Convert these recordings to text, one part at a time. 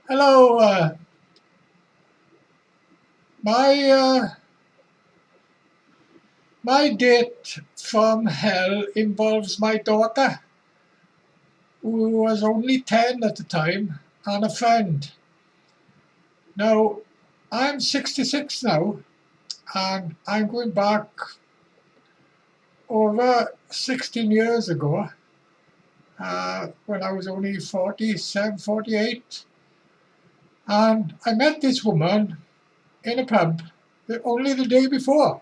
Hello. My my date from hell involves my daughter, who was only 10 at the time, and a friend. Now, I'm 66 now, and I'm going back over 16 years ago, when I was only 47, 48, and I met this woman in a pub only the day before,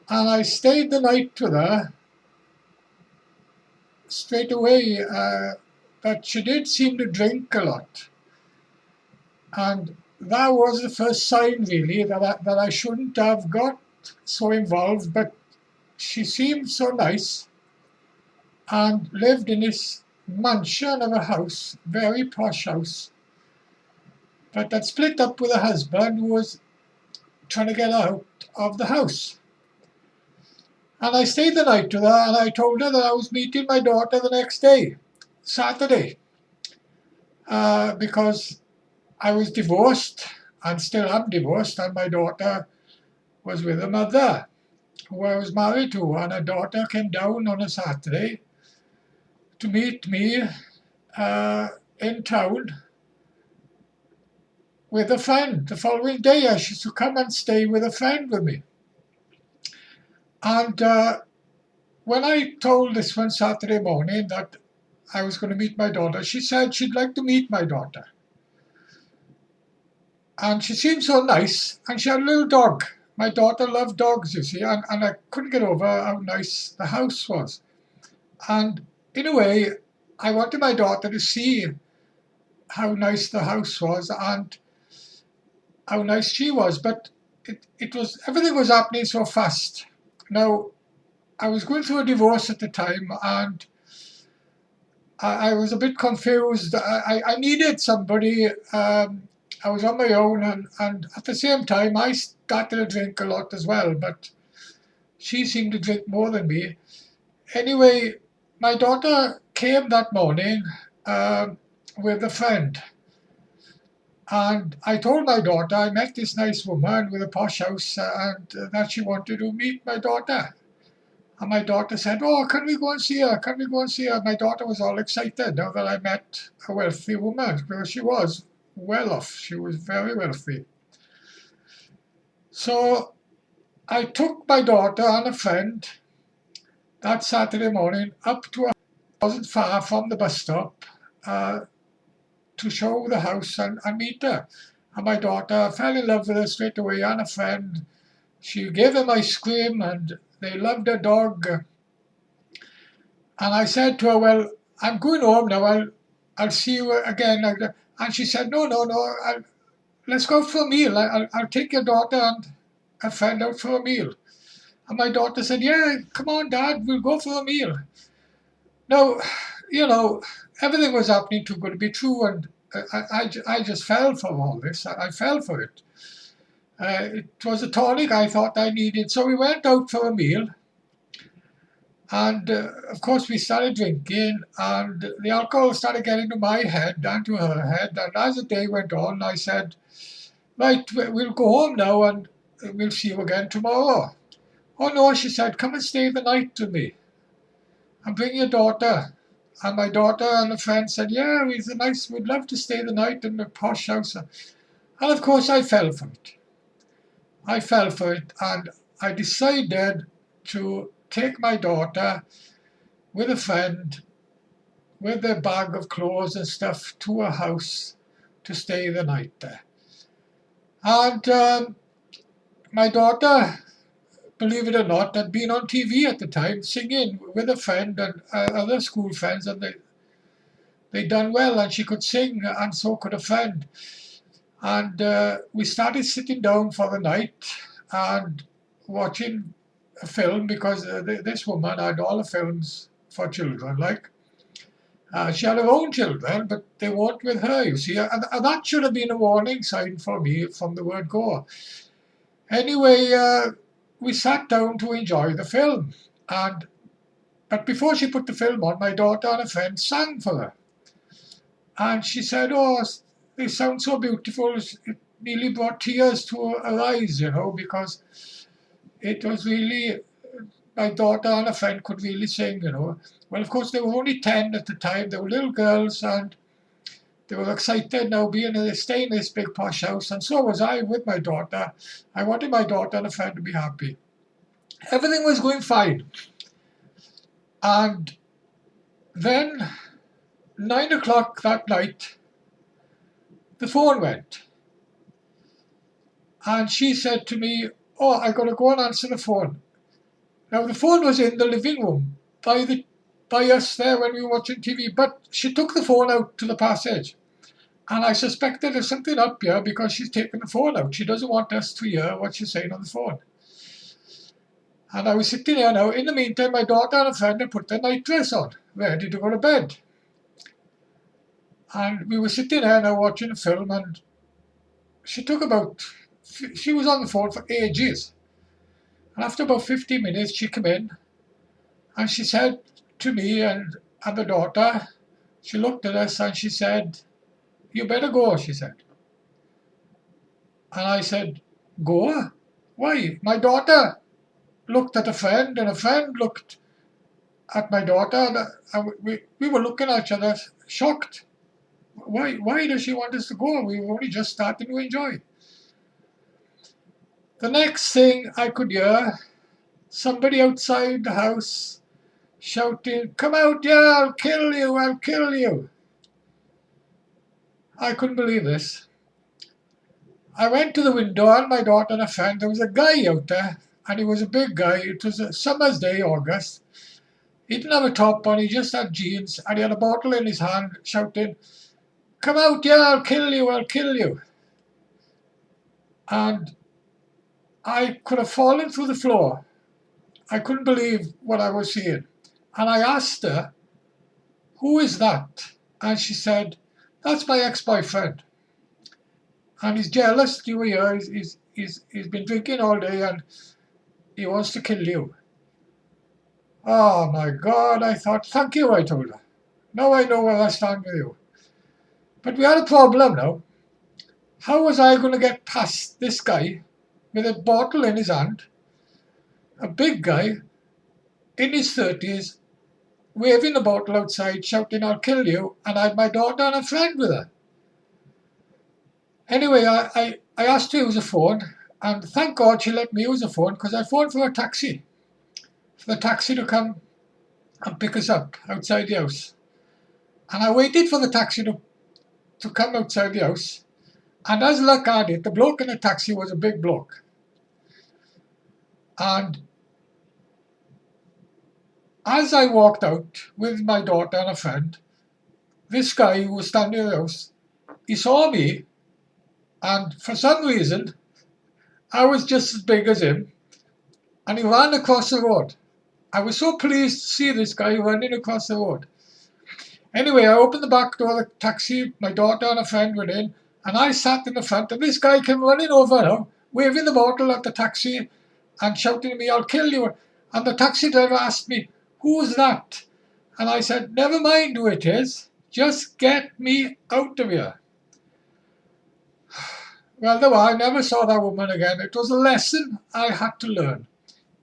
and I stayed the night with her straight away, but she did seem to drink a lot. And that was the first sign, really, that I shouldn't have got so involved. But she seemed so nice and lived in this mansion of a house, very posh house, but that split up with a husband who was trying to get out of the house. And I stayed the night with her, and I told her that I was meeting my daughter the next day, Saturday, because I was divorced and still am divorced, and my daughter was with a mother who I was married to, and her daughter came down on a Saturday to meet me in town with a friend. The following day, she used to come and stay with a friend with me. And when I told this one Saturday morning that I was going to meet my daughter, she said she'd like to meet my daughter. And she seemed so nice, and she had a little dog. My daughter loved dogs, you see, and I couldn't get over how nice the house was. And in a way, I wanted my daughter to see how nice the house was and how nice she was. But it was everything was happening so fast. Now, I was going through a divorce at the time, and I was a bit confused. I needed somebody. I was on my own, and at the same time, I started to drink a lot as well, but she seemed to drink more than me. Anyway, my daughter came that morning with a friend, and I told my daughter I met this nice woman with a posh house, and that she wanted to meet my daughter. And my daughter said, "Oh, can we go and see her? Can we go and see her?" My daughter was all excited now that I met a wealthy woman, because she was well off. She was very wealthy. So I took my daughter and a friend that Saturday morning up to a wasn't far from the bus stop, uh, to show the house and meet her. And my daughter fell in love with her straight away, and a friend. She gave them ice cream, and they loved her dog. And I said to her, "Well, I'm going home now. I'll see you again." And she said, "No, no, no. Let's go for a meal. I'll take your daughter and a friend out for a meal." And my daughter said, "Yeah, come on, Dad. We'll go for a meal." Now, you know, everything was happening too good to be true, and I just fell for all this. I fell for it. It was a tonic I thought I needed. So we went out for a meal, and of course we started drinking, and the alcohol started getting to my head and to her head. And as the day went on, I said, "Right, we'll go home now, and we'll see you again tomorrow." "Oh no," she said, "come and stay the night with me and bring your daughter." And my daughter and a friend said, "Yeah, we'd love to stay the night in the posh house." And of course I fell for it. I fell for it, and I decided to take my daughter with a friend with a bag of clothes and stuff to a house to stay the night there. And my daughter, believe it or not, had been on TV at the time singing with a friend and other school friends, and they done well, and she could sing, and so could a friend. And we started sitting down for the night and watching a film, because this woman had all the films for children. Like, she had her own children, but they weren't with her, you see. And that should have been a warning sign for me from the word go. Anyway, we sat down to enjoy the film. But before she put the film on, my daughter and a friend sang for her. And she said, oh, they sound so beautiful. It nearly brought tears to her eyes, because it was really, my daughter and a friend could really sing. Well, of course, they were only 10 at the time. They were little girls, and they were excited now staying in this big posh house, and so was I with my daughter. I wanted my daughter and a friend to be happy. Everything was going fine. And then, 9 o'clock that night, the phone went. And she said to me, oh, I got to go and answer the phone. Now, the phone was in the living room by us there when we were watching TV, but she took the phone out to the passage. And I suspected there's something up here because she's taken the phone out. She doesn't want us to hear what she's saying on the phone. And I was sitting there now. In the meantime, my daughter and a friend had put their nightdress on, ready to go to bed. And we were sitting there now watching a film, and she was on the phone for ages. And after about 50 minutes, she came in, and she said to me and the daughter, she looked at us and she said, you better go, she said. And I said, go? Why? My daughter looked at a friend, and a friend looked at my daughter, and we were looking at each other, shocked. Why does she want us to go? We were only just starting to enjoy. The next thing I could hear, somebody outside the house shouting, come out here, I'll kill you, I'll kill you. I couldn't believe this. I went to the window, and my daughter and a friend, there was a guy out there, and he was a big guy. It was a summer's day, August. He didn't have a top on, he just had jeans, and he had a bottle in his hand, shouting, come out here, I'll kill you, I'll kill you. And I could have fallen through the floor. I couldn't believe what I was seeing. And I asked her, who is that? And she said, that's my ex-boyfriend. And he's jealous you were here. He's been drinking all day and he wants to kill you. Oh my God, I thought, thank you, I told her. Now I know where I stand with you. But we had a problem now. How was I going to get past this guy with a bottle in his hand, a big guy in his 30s, waving the bottle outside, shouting, I'll kill you, and I had my daughter and a friend with her. Anyway, I asked her to use a phone, and thank God she let me use a phone, because I phoned for a taxi, for the taxi to come and pick us up outside the house. And I waited for the taxi to come outside the house, and as luck had it, the bloke in the taxi was a big bloke. And as I walked out with my daughter and a friend, this guy who was standing in the house, he saw me, and for some reason, I was just as big as him, and he ran across the road. I was so pleased to see this guy running across the road. Anyway, I opened the back door of the taxi, my daughter and a friend went in, and I sat in the front, and this guy came running over now, waving the bottle at the taxi and shouting to me, I'll kill you. And the taxi driver asked me, who's that? And I said, never mind who it is, just get me out of here. Well, no, I never saw that woman again. It was a lesson I had to learn.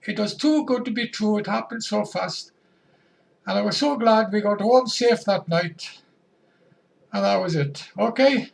It was too good to be true. It happened so fast. And I was so glad we got home safe that night. And that was it. Okay?